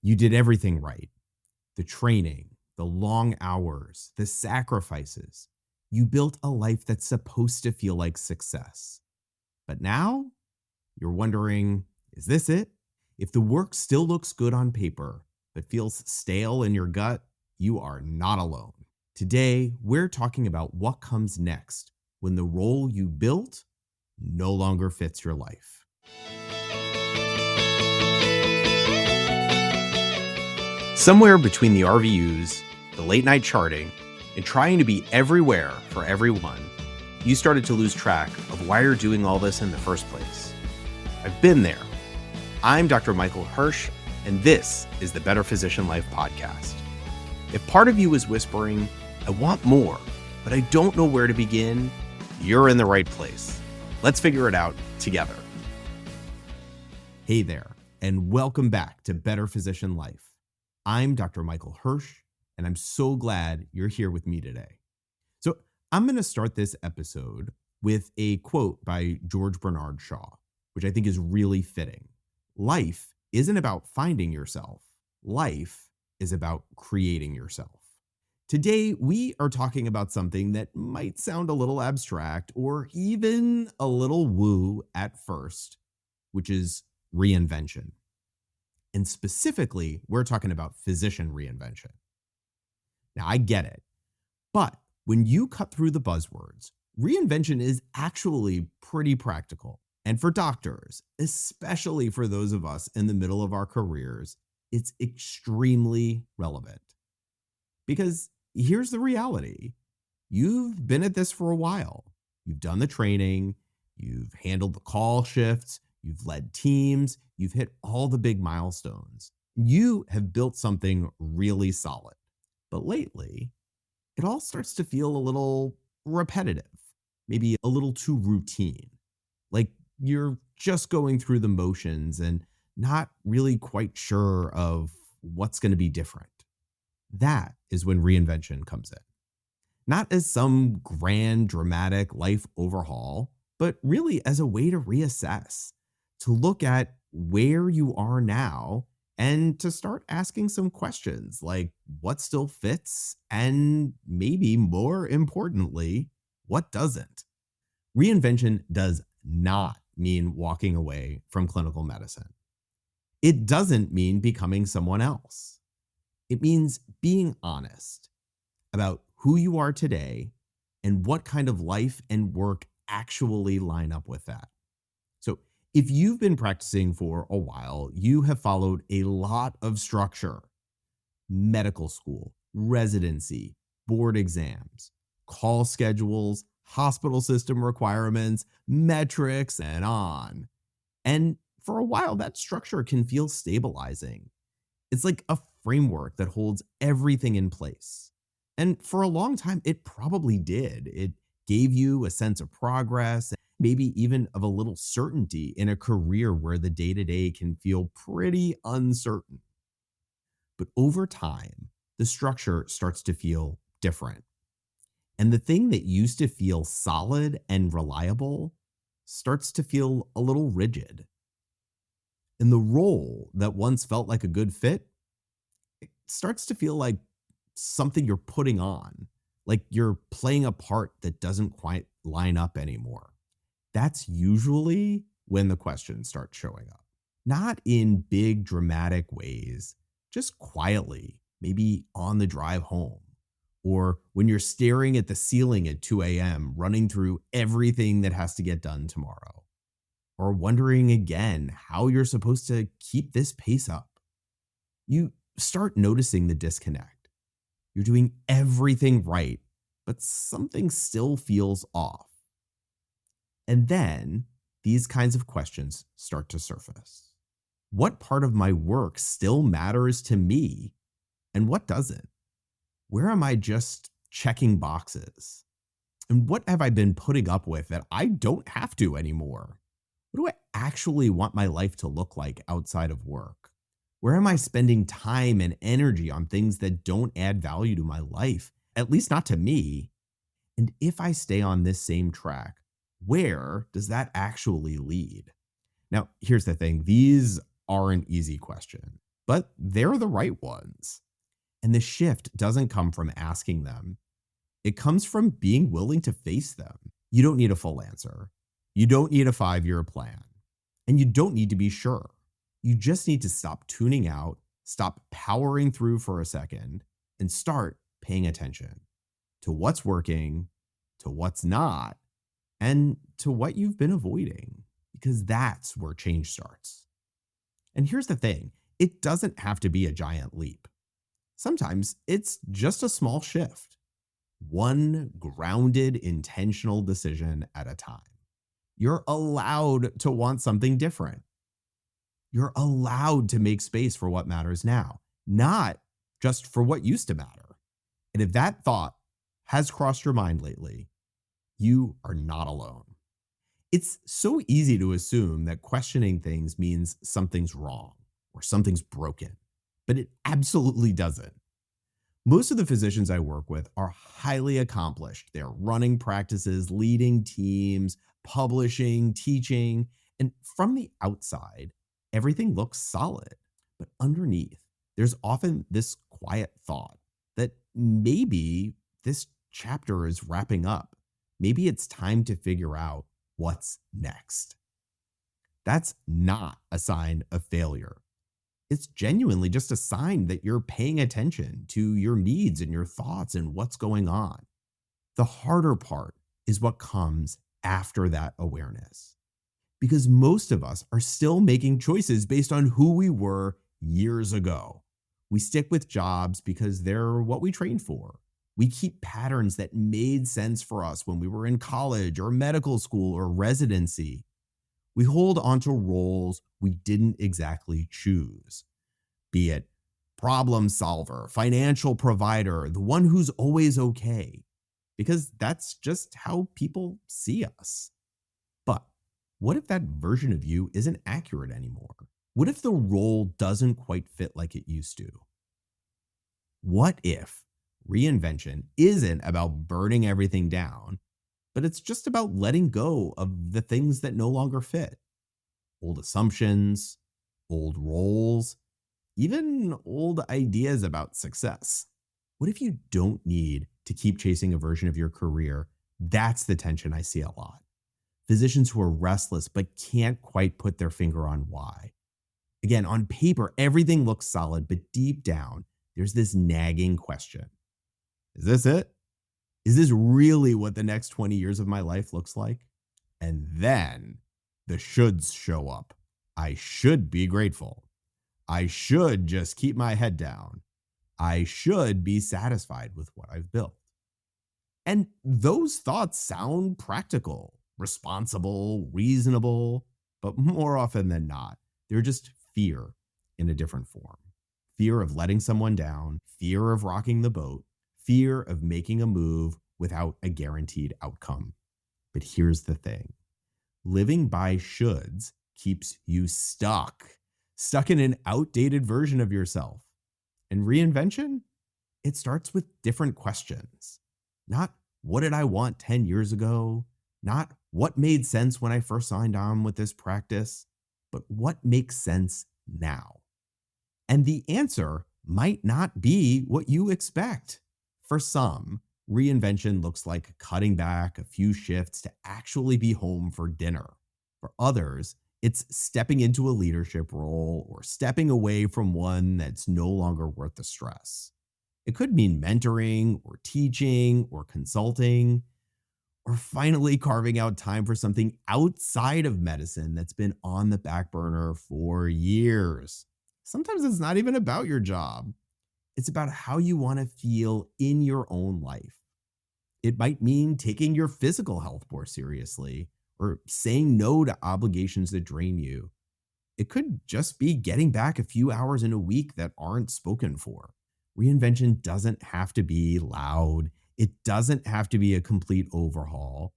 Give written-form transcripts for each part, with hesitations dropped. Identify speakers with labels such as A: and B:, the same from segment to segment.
A: You did everything right. The training, the long hours, the sacrifices. You built a life that's supposed to feel like success. But now you're wondering, is this it? If the work still looks good on paper, but feels stale in your gut, you are not alone. Today, we're talking about what comes next when the role you built no longer fits your life. Somewhere between the RVUs, the late night charting, and trying to be everywhere for everyone, you started to lose track of why you're doing all this in the first place. I've been there. I'm Dr. Michael Hersh, and this is the Better Physician Life podcast. If part of you is whispering, I want more, but I don't know where to begin, you're in the right place. Let's figure it out together. Hey there, and welcome back to Better Physician Life. I'm Dr. Michael Hersh, and I'm so glad you're here with me today. So I'm going to start this episode with a quote by George Bernard Shaw, which I think is really fitting. Life isn't about finding yourself. Life is about creating yourself. Today, we are talking about something that might sound a little abstract or even a little woo at first, which is reinvention. And specifically, we're talking about physician reinvention. Now, I get it, but when you cut through the buzzwords, reinvention is actually pretty practical. And for doctors, especially for those of us in the middle of our careers, it's extremely relevant. Because here's the reality. You've been at this for a while. You've done the training, you've handled the call shifts, you've led teams, you've hit all the big milestones. You have built something really solid. But lately, it all starts to feel a little repetitive, maybe a little too routine. Like you're just going through the motions and not really quite sure of what's going to be different. That is when reinvention comes in. Not as some grand, dramatic life overhaul, but really as a way to reassess, to look at where you are now and to start asking some questions like what still fits and maybe more importantly, what doesn't. Reinvention does not mean walking away from clinical medicine. It doesn't mean becoming someone else. It means being honest about who you are today and what kind of life and work actually line up with that. So if you've been practicing for a while, you have followed a lot of structure: medical school, residency, board exams, call schedules, hospital system requirements, metrics, and on. And for a while, that structure can feel stabilizing. It's like a framework that holds everything in place. And for a long time, it probably did. It gave you a sense of progress, maybe even of a little certainty in a career where the day-to-day can feel pretty uncertain. But over time, the structure starts to feel different. And the thing that used to feel solid and reliable starts to feel a little rigid. And the role that once felt like a good fit, it starts to feel like something you're putting on, like you're playing a part that doesn't quite line up anymore. That's usually when the questions start showing up. Not in big dramatic ways, just quietly, maybe on the drive home, or when you're staring at the ceiling at 2 a.m., running through everything that has to get done tomorrow, or wondering again how you're supposed to keep this pace up. You start noticing the disconnect. You're doing everything right, but something still feels off. And then these kinds of questions start to surface. What part of my work still matters to me and what doesn't? Where am I just checking boxes? And what have I been putting up with that I don't have to anymore? What do I actually want my life to look like outside of work? Where am I spending time and energy on things that don't add value to my life, at least not to me? And if I stay on this same track, where does that actually lead? Now, here's the thing. These aren't easy questions. but they're the right ones. And the shift doesn't come from asking them, it comes from being willing to face them. You don't need a full answer. You don't need a 5-year plan. And you don't need to be sure. You just need to stop tuning out, stop powering through for a second, and start paying attention to what's working, to what's not, and to what you've been avoiding, because that's where change starts. And here's the thing, it doesn't have to be a giant leap. Sometimes it's just a small shift, one grounded, intentional decision at a time. You're allowed to want something different. You're allowed to make space for what matters now, not just for what used to matter. And if that thought has crossed your mind lately, you are not alone. It's so easy to assume that questioning things means something's wrong or something's broken, but it absolutely doesn't. Most of the physicians I work with are highly accomplished. They're running practices, leading teams, publishing, teaching, and from the outside, everything looks solid. But underneath, there's often this quiet thought that maybe this chapter is wrapping up. Maybe it's time to figure out what's next. That's not a sign of failure. It's genuinely just a sign that you're paying attention to your needs and your thoughts and what's going on. The harder part is what comes after that awareness. Because most of us are still making choices based on who we were years ago. We stick with jobs because they're what we trained for. We keep patterns that made sense for us when we were in college or medical school or residency. We hold onto roles we didn't exactly choose, be it problem solver, financial provider, the one who's always okay, because that's just how people see us. But what if that version of you isn't accurate anymore? What if the role doesn't quite fit like it used to? What if reinvention isn't about burning everything down, but it's just about letting go of the things that no longer fit? Old assumptions, old roles, even old ideas about success. What if you don't need to keep chasing a version of your career? That's the tension I see a lot. Physicians who are restless but can't quite put their finger on why. Again, on paper, everything looks solid, but deep down, there's this nagging question. Is this it? Is this really what the next 20 years of my life looks like? And then the shoulds show up. I should be grateful. I should just keep my head down. I should be satisfied with what I've built. And those thoughts sound practical, responsible, reasonable, but more often than not, they're just fear in a different form. Fear of letting someone down, fear of rocking the boat, fear of making a move without a guaranteed outcome. But here's the thing. Living by shoulds keeps you stuck in an outdated version of yourself. And reinvention, it starts with different questions. Not what did I want 10 years ago? Not what made sense when I first signed on with this practice, but what makes sense now? And the answer might not be what you expect. For some, reinvention looks like cutting back a few shifts to actually be home for dinner. For others, it's stepping into a leadership role or stepping away from one that's no longer worth the stress. It could mean mentoring or teaching or consulting, or finally carving out time for something outside of medicine that's been on the back burner for years. Sometimes it's not even about your job. It's about how you want to feel in your own life. It might mean taking your physical health more seriously or saying no to obligations that drain you. It could just be getting back a few hours in a week that aren't spoken for. Reinvention doesn't have to be loud. It doesn't have to be a complete overhaul.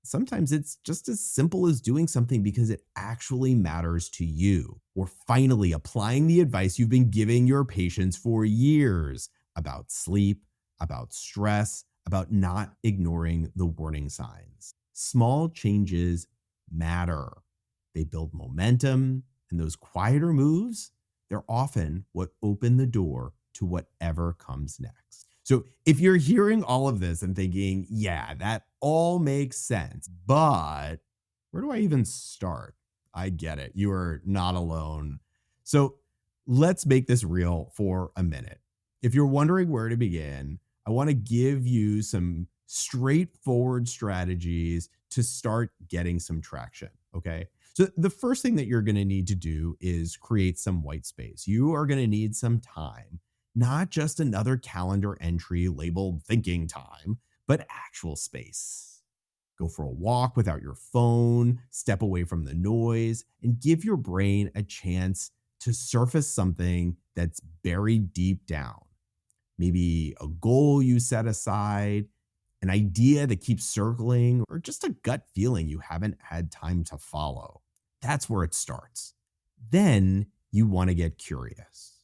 A: Sometimes it's just as simple as doing something because it actually matters to you, or finally applying the advice you've been giving your patients for years about sleep, about stress, about not ignoring the warning signs. Small changes matter. They build momentum, and those quieter moves, They're often what open the door to whatever comes next. So if you're hearing all of this and thinking, yeah, that all makes sense, but where do I even start? I get it. You are not alone. So let's make this real for a minute. If you're wondering where to begin, I want to give you some straightforward strategies to start getting some traction. Okay. So, the first thing that you're going to need to do is create some white space. You are going to need some time, not just another calendar entry labeled thinking time, but actual space. Go for a walk without your phone, step away from the noise, and give your brain a chance to surface something that's buried deep down. Maybe a goal you set aside, an idea that keeps circling, or just a gut feeling you haven't had time to follow. That's where it starts. Then you want to get curious.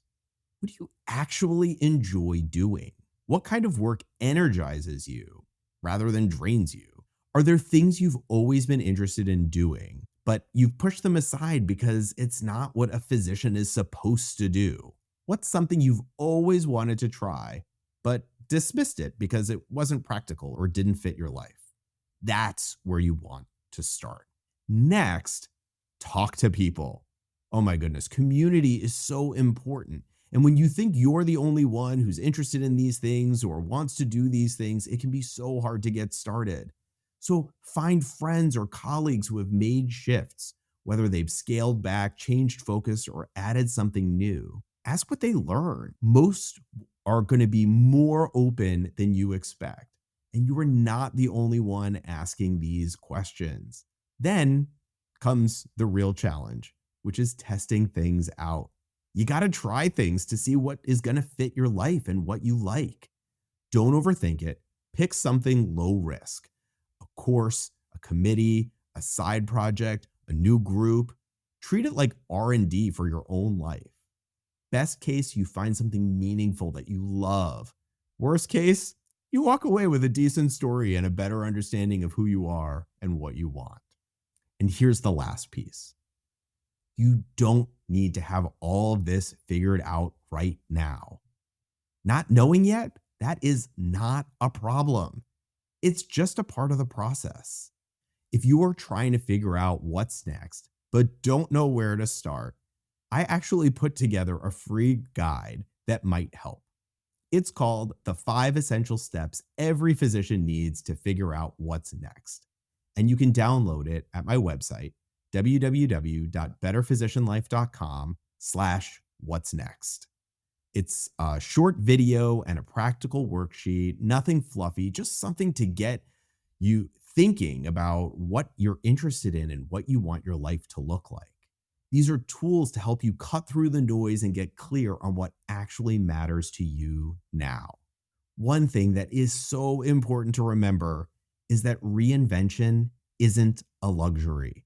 A: What do you actually enjoy doing? What kind of work energizes you rather than drains you? Are there things you've always been interested in doing, but you've pushed them aside because it's not what a physician is supposed to do? What's something you've always wanted to try, but dismissed it because it wasn't practical or didn't fit your life? That's where you want to start. Next, talk to people. Oh my goodness, community is so important. And when you think you're the only one who's interested in these things or wants to do these things, it can be so hard to get started. So find friends or colleagues who have made shifts, whether they've scaled back, changed focus, or added something new. Ask what they learned. Most are going to be more open than you expect. And you are not the only one asking these questions. Then comes the real challenge, which is testing things out. You got to try things to see what is going to fit your life and what you like. Don't overthink it. Pick something low risk. A course, a committee, a side project, a new group. Treat it like R&D for your own life. Best case, you find something meaningful that you love. Worst case, you walk away with a decent story and a better understanding of who you are and what you want. And here's the last piece. You don't need to have all of this figured out right now. Not knowing yet, that is not a problem. It's just a part of the process. If you are trying to figure out what's next, but don't know where to start, I actually put together a free guide that might help. It's called The 5 Essential Steps Every Physician Needs to Figure Out What's Next. And you can download it at my website, www.betterphysicianlife.com/what's next. It's a short video and a practical worksheet, nothing fluffy, just something to get you thinking about what you're interested in and what you want your life to look like. These are tools to help you cut through the noise and get clear on what actually matters to you now. One thing that is so important to remember is that reinvention isn't a luxury.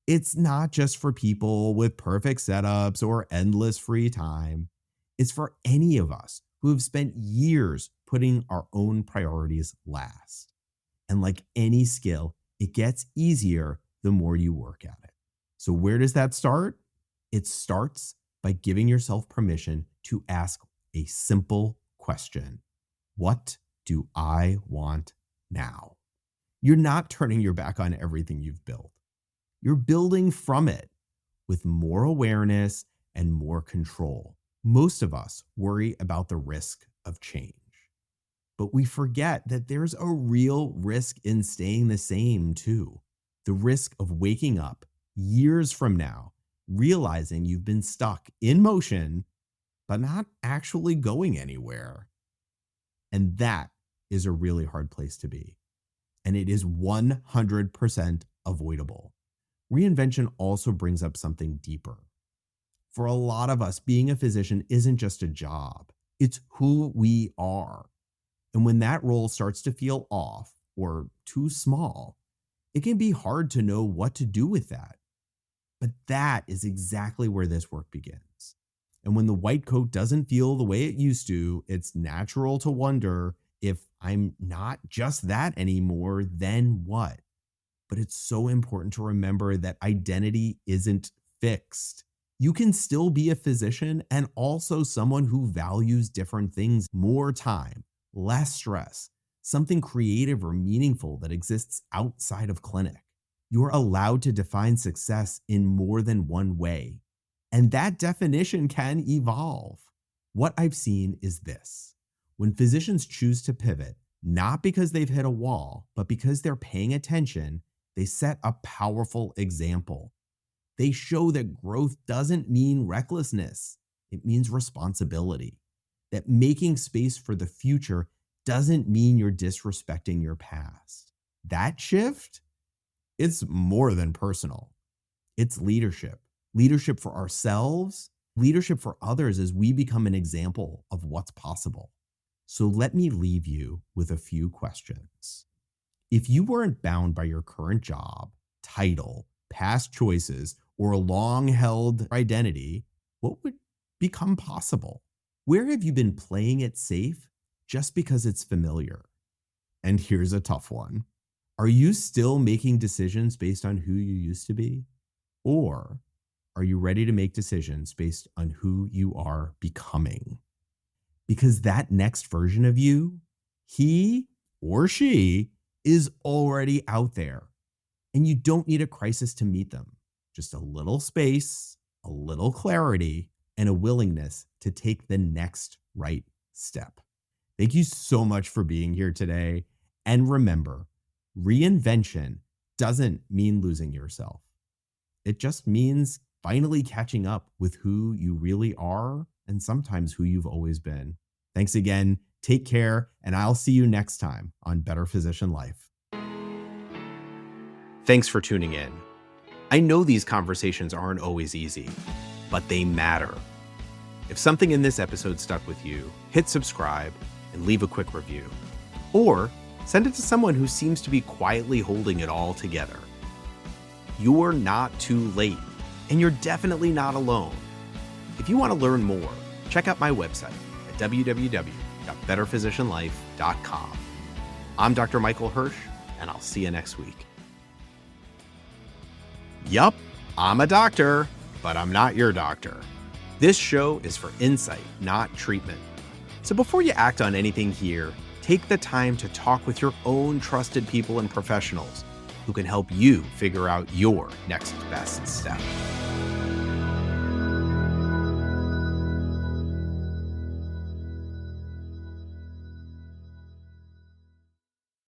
A: It's not just for people with perfect setups or endless free time. It's for any of us who have spent years putting our own priorities last. And like any skill, it gets easier the more you work at it. So where does that start? It starts by giving yourself permission to ask a simple question. What do I want now? You're not turning your back on everything you've built. You're building from it with more awareness and more control. Most of us worry about the risk of change, but we forget that there's a real risk in staying the same too. The risk of waking up years from now, realizing you've been stuck in motion, but not actually going anywhere. And that is a really hard place to be. And it is 100% avoidable. Reinvention also brings up something deeper. For a lot of us, being a physician isn't just a job. It's who we are. And when that role starts to feel off or too small, it can be hard to know what to do with that. But that is exactly where this work begins. And when the white coat doesn't feel the way it used to, it's natural to wonder, if I'm not just that anymore, then what? But it's so important to remember that identity isn't fixed. You can still be a physician and also someone who values different things, more time, less stress, something creative or meaningful that exists outside of clinic. You're allowed to define success in more than one way, and that definition can evolve. What I've seen is this: when physicians choose to pivot, not because they've hit a wall, but because they're paying attention, they set a powerful example. They show that growth doesn't mean recklessness, it means responsibility. That making space for the future doesn't mean you're disrespecting your past. That shift, it's more than personal. It's leadership. Leadership for ourselves, leadership for others as we become an example of what's possible. So let me leave you with a few questions. If you weren't bound by your current job, title, past choices, or a long-held identity, what would become possible? Where have you been playing it safe just because it's familiar? And here's a tough one. Are you still making decisions based on who you used to be? Or are you ready to make decisions based on who you are becoming? Because that next version of you, he or she, is already out there. And you don't need a crisis to meet them. Just a little space, a little clarity, and a willingness to take the next right step. Thank you so much for being here today. And remember, reinvention doesn't mean losing yourself. It just means finally catching up with who you really are and sometimes who you've always been. Thanks again. Take care, and I'll see you next time on Better Physician Life. Thanks for tuning in. I know these conversations aren't always easy, but they matter. If something in this episode stuck with you, hit subscribe and leave a quick review. Or send it to someone who seems to be quietly holding it all together. You're not too late, and you're definitely not alone. If you want to learn more, check out my website at www.betterphysicianlife.com. I'm Dr. Michael Hersh, and I'll see you next week. Yup, I'm a doctor, but I'm not your doctor. This show is for insight, not treatment. So before you act on anything here, take the time to talk with your own trusted people and professionals who can help you figure out your next best step.